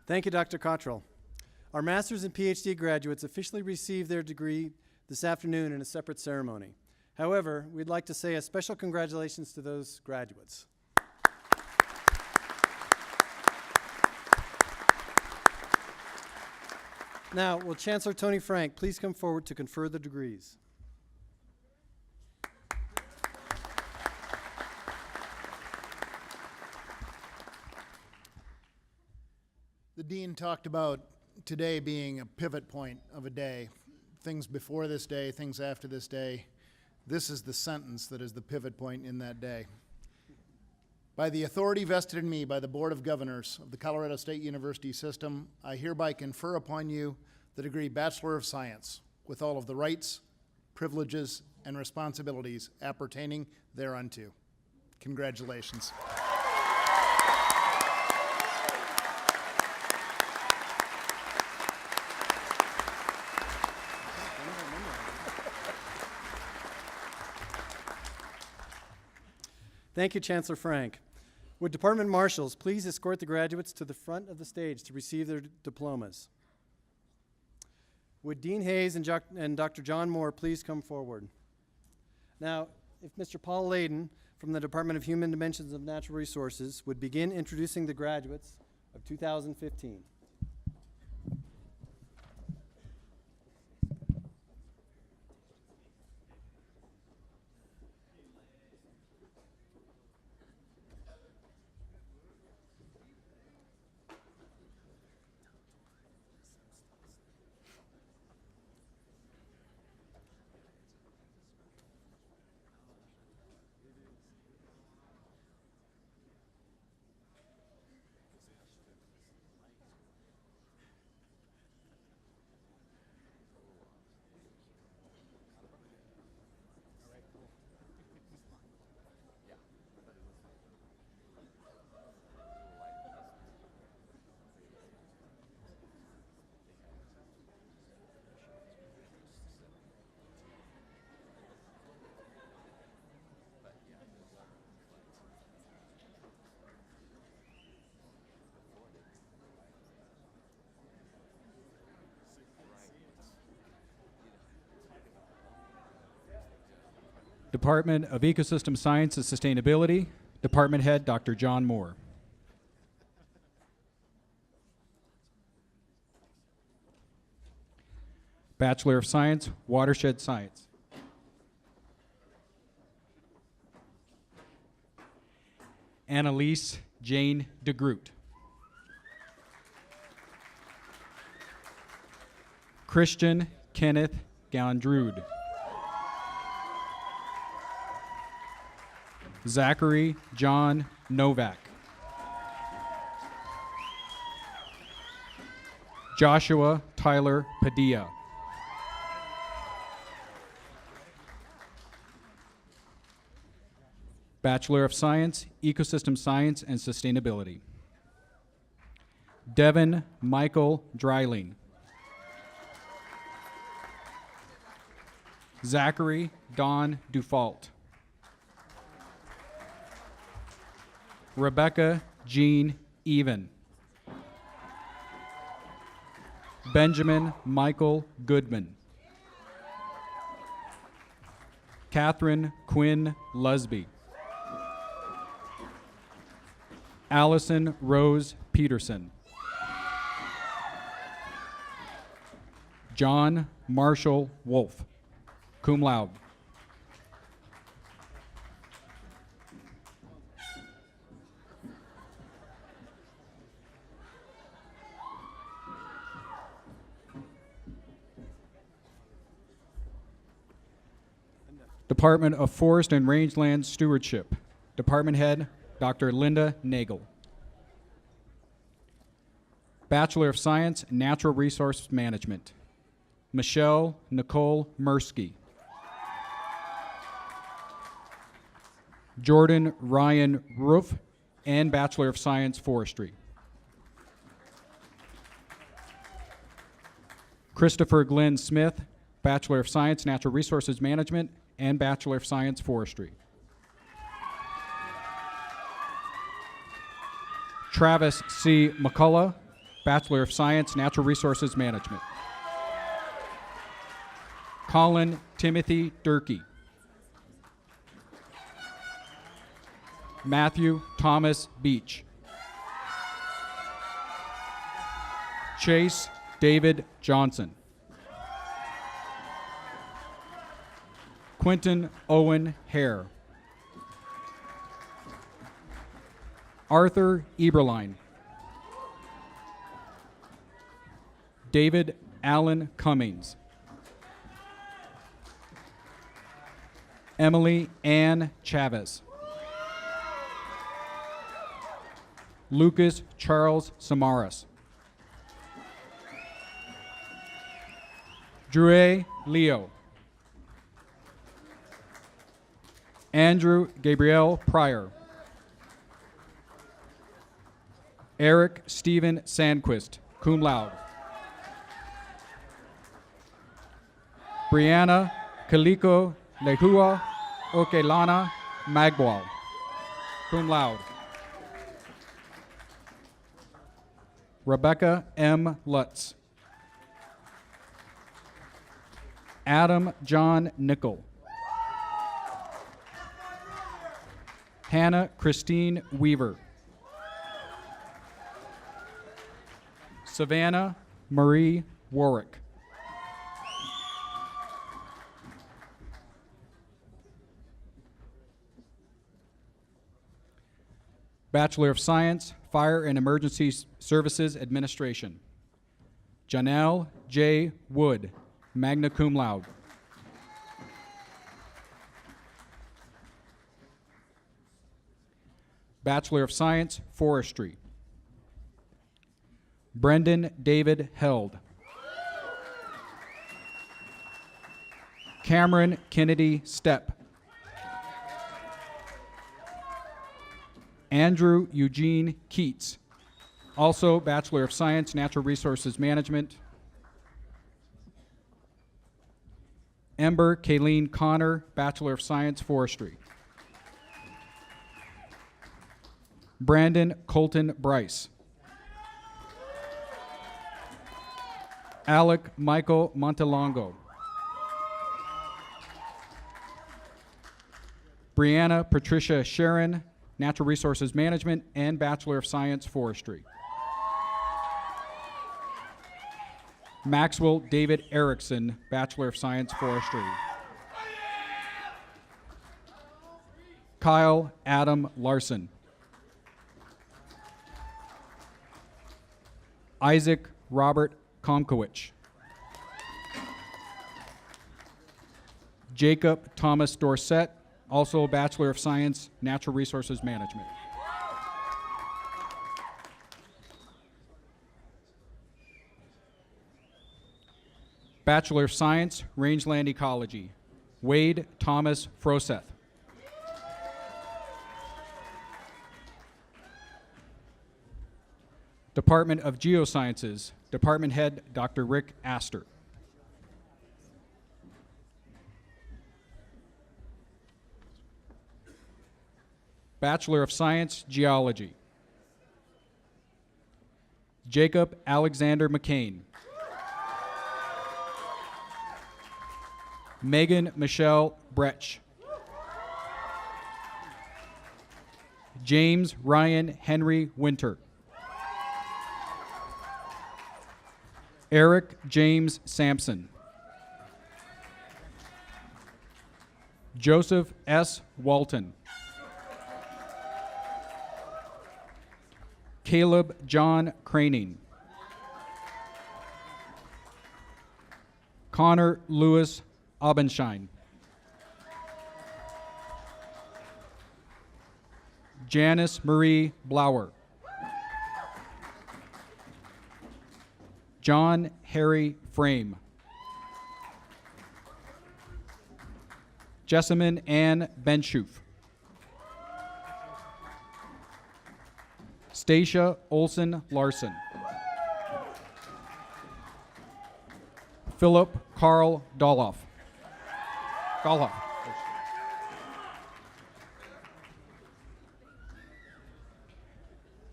[SPEAKER 1] Thank you, Dr. Cottrell. Our master's and PhD graduates officially received their degree this afternoon in a separate ceremony. However, we'd like to say a special congratulations to those graduates. Now, will Chancellor Tony Frank please come forward to confer the degrees?
[SPEAKER 8] The Dean talked about today being a pivot point of a day. Things before this day, things after this day. This is the sentence that is the pivot point in that day. By the authority vested in me by the Board of Governors of the Colorado State University System, I hereby confer upon you the degree Bachelor of Science with all of the rights, privileges, and responsibilities appertaining thereunto. Congratulations.
[SPEAKER 1] Thank you, Chancellor Frank. Would Department Marshals please escort the graduates to the front of the stage to receive their diplomas? Would Dean Hayes and Dr. John Moore please come forward? Now, if Mr. Paul Layden from the Department of Human Dimensions of Natural Resources would begin introducing the graduates of 2015.
[SPEAKER 9] Department of Ecosystem Science and Sustainability, Department Head Dr. John Moore. Bachelor of Science, Watershed Science. Annalise Jane DeGroot. Christian Kenneth Gandrude. Zachary John Novak. Joshua Tyler Padilla. Bachelor of Science, Ecosystem Science and Sustainability. Devin Michael Dreiling. Zachary Don Dufault. Rebecca Jean Even. Benjamin Michael Goodman. Catherine Quinn Lusby. Allison Rose Peterson. John Marshall Wolf, cum laude. Department of Forest and Rangeland Stewardship. Department Head, Dr. Linda Nagel. Bachelor of Science, Natural Resource Management. Michelle Nicole Mursky. Jordan Ryan Roof, and Bachelor of Science, Forestry. Christopher Glenn Smith, Bachelor of Science, Natural Resources Management, and Bachelor of Science, Forestry. Travis C. McCullough, Bachelor of Science, Natural Resources Management. Colin Timothy Durkee. Matthew Thomas Beach. Chase David Johnson. Quentin Owen Hare. Arthur Eberline. David Allen Cummings. Emily Ann Chavez. Lucas Charles Samaras. Drew Leo. Andrew Gabriel Pryor. Eric Stephen Sandquist, cum laude. Brianna Kaliko Lehua Okelana Magwal, cum laude. Rebecca M. Lutz. Adam John Nickel. Hannah Christine Weaver. Savannah Marie Warwick. Bachelor of Science, Fire and Emergency Services Administration. Janelle J. Wood, magna cum laude. Bachelor of Science, Forestry. Brendan David Held. Cameron Kennedy Stepp. Andrew Eugene Keats, also Bachelor of Science, Natural Resources Management. Ember Kayleen Connor, Bachelor of Science, Forestry. Brandon Colton Bryce. Alec Michael Montelongo. Brianna Patricia Sharon, Natural Resources Management and Bachelor of Science, Forestry. Maxwell David Erickson, Bachelor of Science, Forestry. Kyle Adam Larson. Isaac Robert Komkowicz. Jacob Thomas Dorset, also Bachelor of Science, Natural Resources Management. Bachelor of Science, Rangeland Ecology, Wade Thomas Froseth. Department of Geosciences, Department Head Dr. Rick Astor. Bachelor of Science, Geology. Jacob Alexander McCain. Megan Michelle Bretsch. James Ryan Henry Winter. Eric James Sampson. Joseph S. Walton. Caleb John Craning. Connor Lewis Aubenschein. Janice Marie Blauer. John Harry Frame. Jessamine Ann Benschoof. Stacia Olson Larson. Philip Carl Doloff.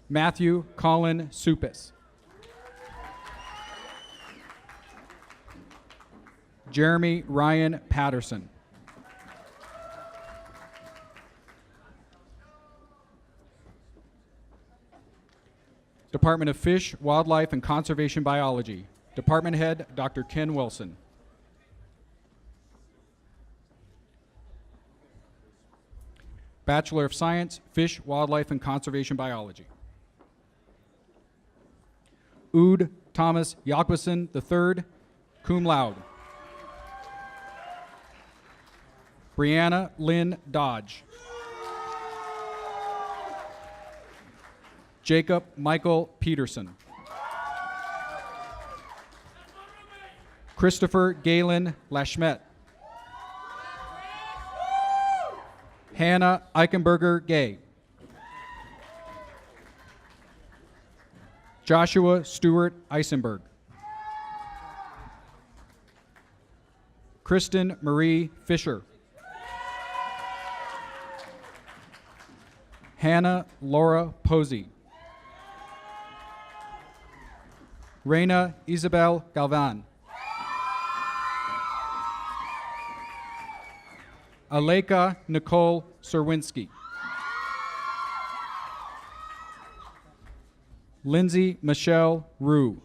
[SPEAKER 9] Matthew Colin Supis. Jeremy Ryan Patterson. Department of Fish, Wildlife, and Conservation Biology. Department Head, Dr. Ken Wilson. Bachelor of Science, Fish, Wildlife, and Conservation Biology. Ood Thomas Jacqueson III, cum laude. Brianna Lynn Dodge. Jacob Michael Peterson. Christopher Galen Lashmet. Hannah Eichenberger Gay. Joshua Stewart Eisenberg. Kristen Marie Fisher. Hannah Laura Posey. Reina Isabel Galvan. Aleka Nicole Serwinski. Lindsay Michelle Rue.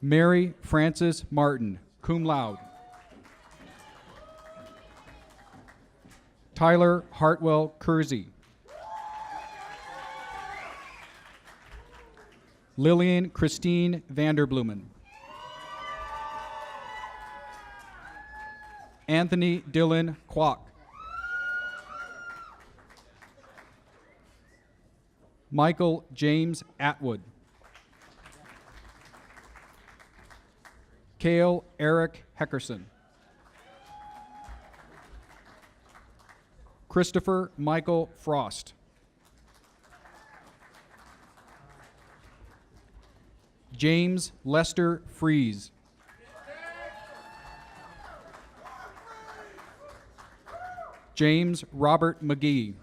[SPEAKER 9] Mary Frances Martin, cum laude. Tyler Hartwell Kersey. Lillian Christine Vanderblumen. Anthony Dylan Kwok. Michael James Atwood. Cale Eric Heckerson. Christopher Michael Frost. James Lester Fries. James Robert McGee.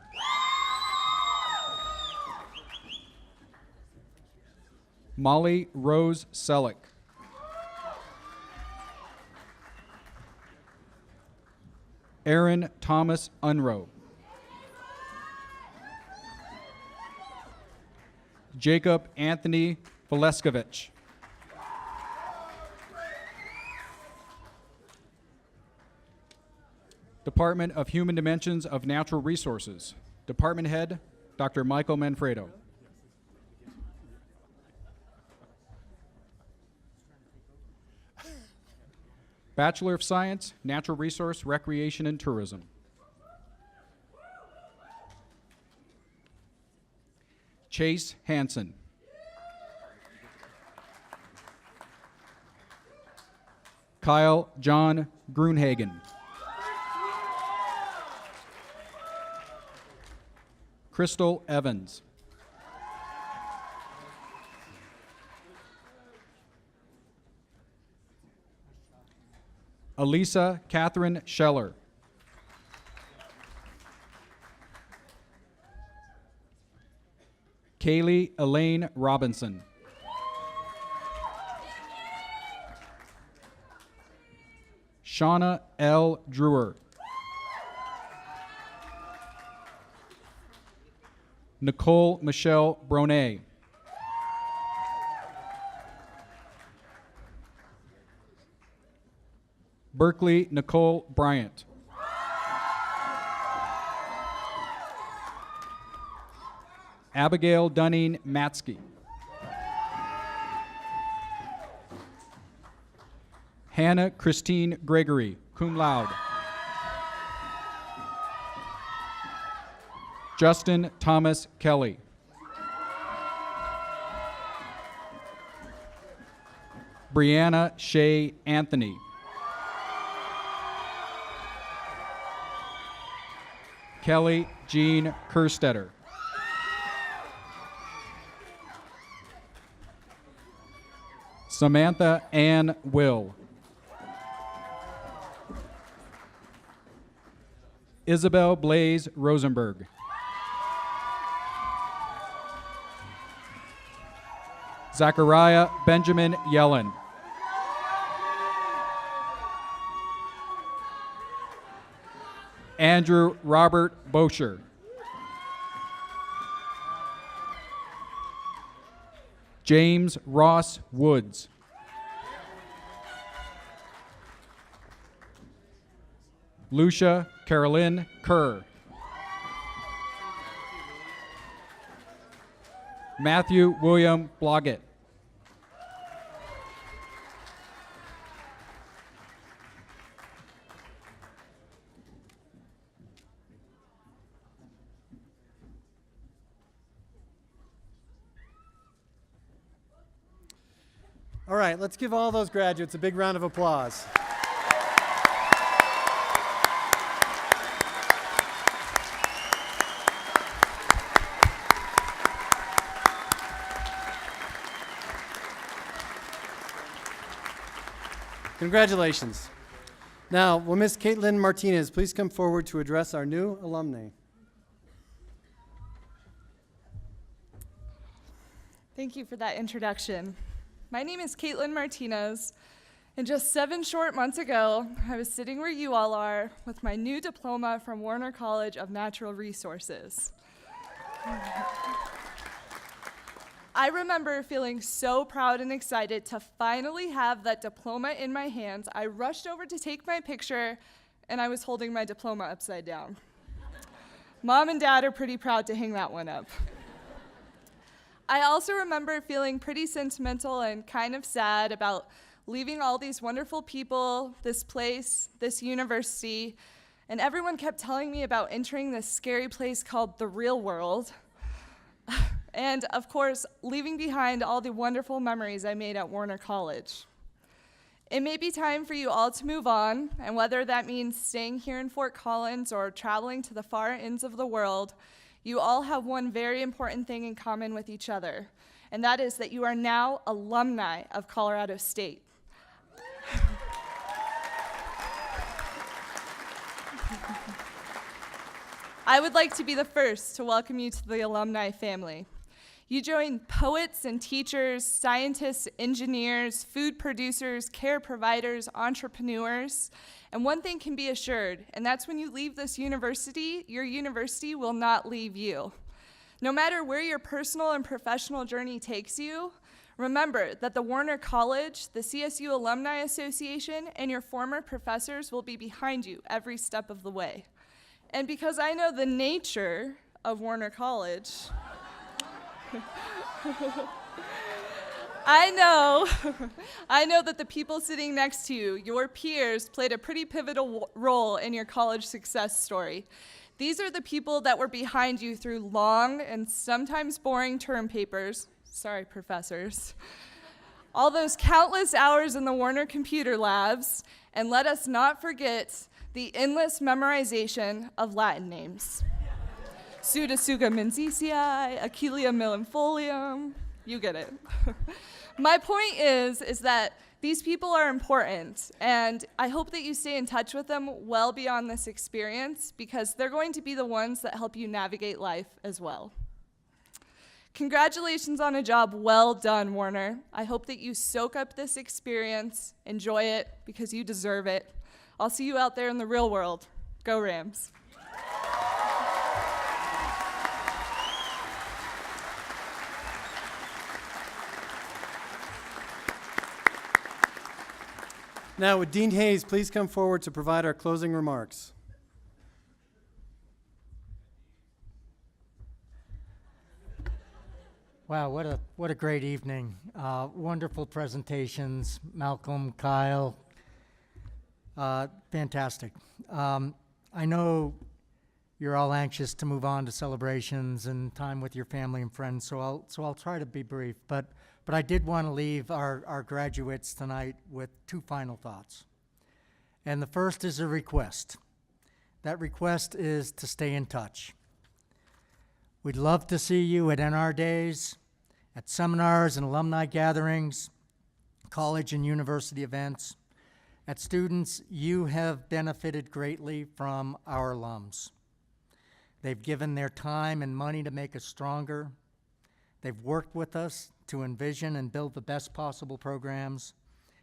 [SPEAKER 9] Molly Rose Selleck. Aaron Thomas Unrow. Jacob Anthony Valeskovich. Department of Human Dimensions of Natural Resources. Department Head, Dr. Michael Manfredo. Bachelor of Science, Natural Resource, Recreation, and Tourism. Chase Hansen. Kyle John Grunhagen. Crystal Evans. Elisa Catherine Scheller. Kaylee Elaine Robinson. Shauna L. Drewer. Nicole Michelle Bronet. Berkeley Nicole Bryant. Abigail Dunning Matsky. Hannah Christine Gregory, cum laude. Justin Thomas Kelly. Brianna Shea Anthony. Kelly Jean Kerstetter. Samantha Ann Will. Isabel Blaze Rosenberg. Zachariah Benjamin Yellen. Andrew Robert Bosher. James Ross Woods. Lucia Carolyn Kerr. Matthew William Bloggett.
[SPEAKER 1] All right, let's give all those graduates a big round of applause. Congratulations. Now, will Ms. Caitlin Martinez please come forward to address our new alumni?
[SPEAKER 10] Thank you for that introduction. My name is Caitlin Martinez, and just 7 short months ago, I was sitting where you all are with my new diploma from Warner College of Natural Resources. I remember feeling so proud and excited to finally have that diploma in my hands. I rushed over to take my picture, and I was holding my diploma upside down. Mom and Dad are pretty proud to hang that one up. I also remember feeling pretty sentimental and kind of sad about leaving all these wonderful people, this place, this university, and everyone kept telling me about entering this scary place called the real world. And of course, leaving behind all the wonderful memories I made at Warner College. It may be time for you all to move on, and whether that means staying here in Fort Collins or traveling to the far ends of the world, you all have one very important thing in common with each other, and that is that you are now alumni of Colorado State. I would like to be the first to welcome you to the alumni family. You join poets and teachers, scientists, engineers, food producers, care providers, entrepreneurs, and one thing can be assured, and that's when you leave this university, your university will not leave you. No matter where your personal and professional journey takes you, remember that the Warner College, the CSU Alumni Association, and your former professors will be behind you every step of the way. And because I know the nature of Warner College, I know that the people sitting next to you, your peers, played a pretty pivotal role in your college success story. These are the people that were behind you through long and sometimes boring term papers. Sorry, professors. All those countless hours in the Warner computer labs, and let us not forget the endless memorization of Latin names. Pseudotsuga menziesii, Achillea millefolium, you get it. My point is that these people are important, and I hope that you stay in touch with them well beyond this experience, because they're going to be the ones that help you navigate life as well. Congratulations on a job well done, Warner. I hope that you soak up this experience, enjoy it, because you deserve it. I'll see you out there in the real world. Go Rams.
[SPEAKER 1] Now, would Dean Hayes please come forward to provide our closing remarks?
[SPEAKER 2] Wow, what a great evening. Wonderful presentations, Malcolm, Kyle. Fantastic. I know you're all anxious to move on to celebrations and time with your family and friends, so I'll try to be brief. But I did want to leave our graduates tonight with two final thoughts. And the first is a request. That request is to stay in touch. We'd love to see you at NR Days, at seminars and alumni gatherings, college and university events. At students, you have benefited greatly from our alums. They've given their time and money to make us stronger. They've worked with us to envision and build the best possible programs,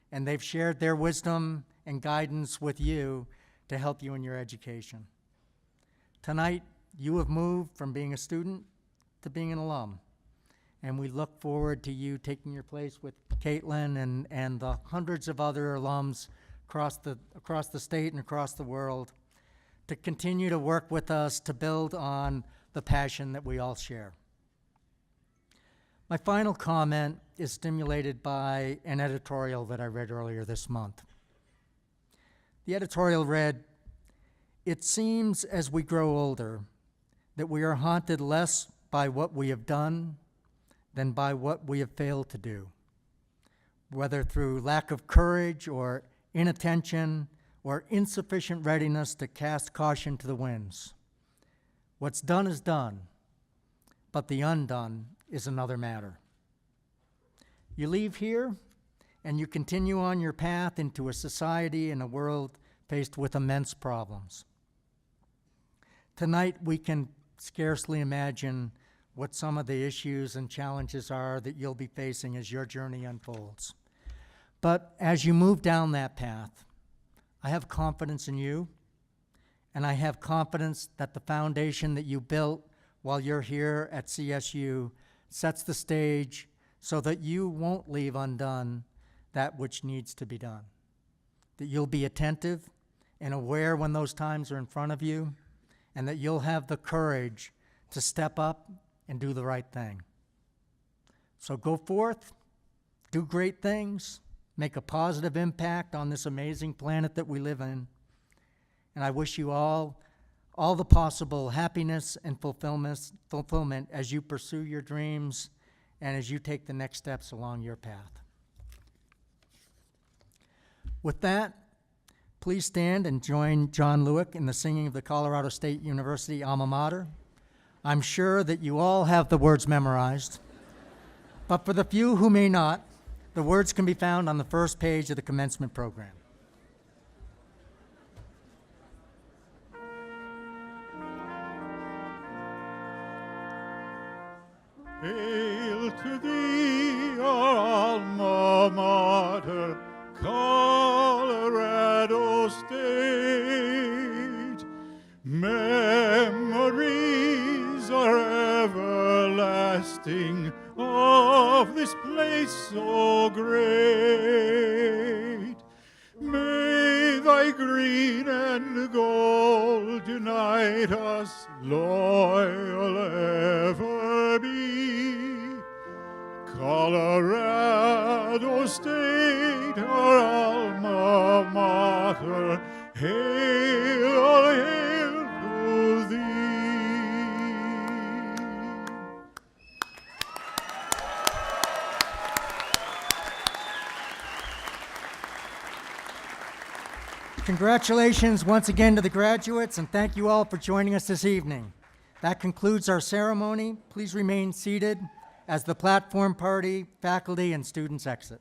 [SPEAKER 2] and they've shared their wisdom and guidance with you to help you in your education. Tonight, you have moved from being a student to being an alum, and we look forward to you taking your place with Caitlin and the hundreds of other alums across the state and across the world to continue to work with us to build on the passion that we all share. My final comment is stimulated by an editorial that I read earlier this month. The editorial read, "It seems as we grow older that we are haunted less by what we have done than by what we have failed to do, whether through lack of courage or inattention or insufficient readiness to cast caution to the winds. What's done is done, but the undone is another matter." You leave here and you continue on your path into a society and a world faced with immense problems. Tonight, we can scarcely imagine what some of the issues and challenges are that you'll be facing as your journey unfolds. But as you move down that path, I have confidence in you, and I have confidence that the foundation that you built while you're here at CSU sets the stage so that you won't leave undone that which needs to be done. That you'll be attentive and aware when those times are in front of you, and that you'll have the courage to step up and do the right thing. So go forth, do great things, make a positive impact on this amazing planet that we live in. And I wish you all the possible happiness and fulfillment as you pursue your dreams and as you take the next steps along your path. With that, please stand and join John Lewick in the singing of the Colorado State University alma mater. I'm sure that you all have the words memorized, but for the few who may not, the words can be found on the first page of the commencement program.
[SPEAKER 11] Hail to thee, our alma mater, Colorado State. Memories are everlasting of this place so great. May thy green and gold unite us, loyal ever be. Colorado State, our alma mater, hail, all hail to thee.
[SPEAKER 2] Congratulations once again to the graduates, and thank you all for joining us this evening. That concludes our ceremony. Please remain seated as the platform party, faculty, and students exit.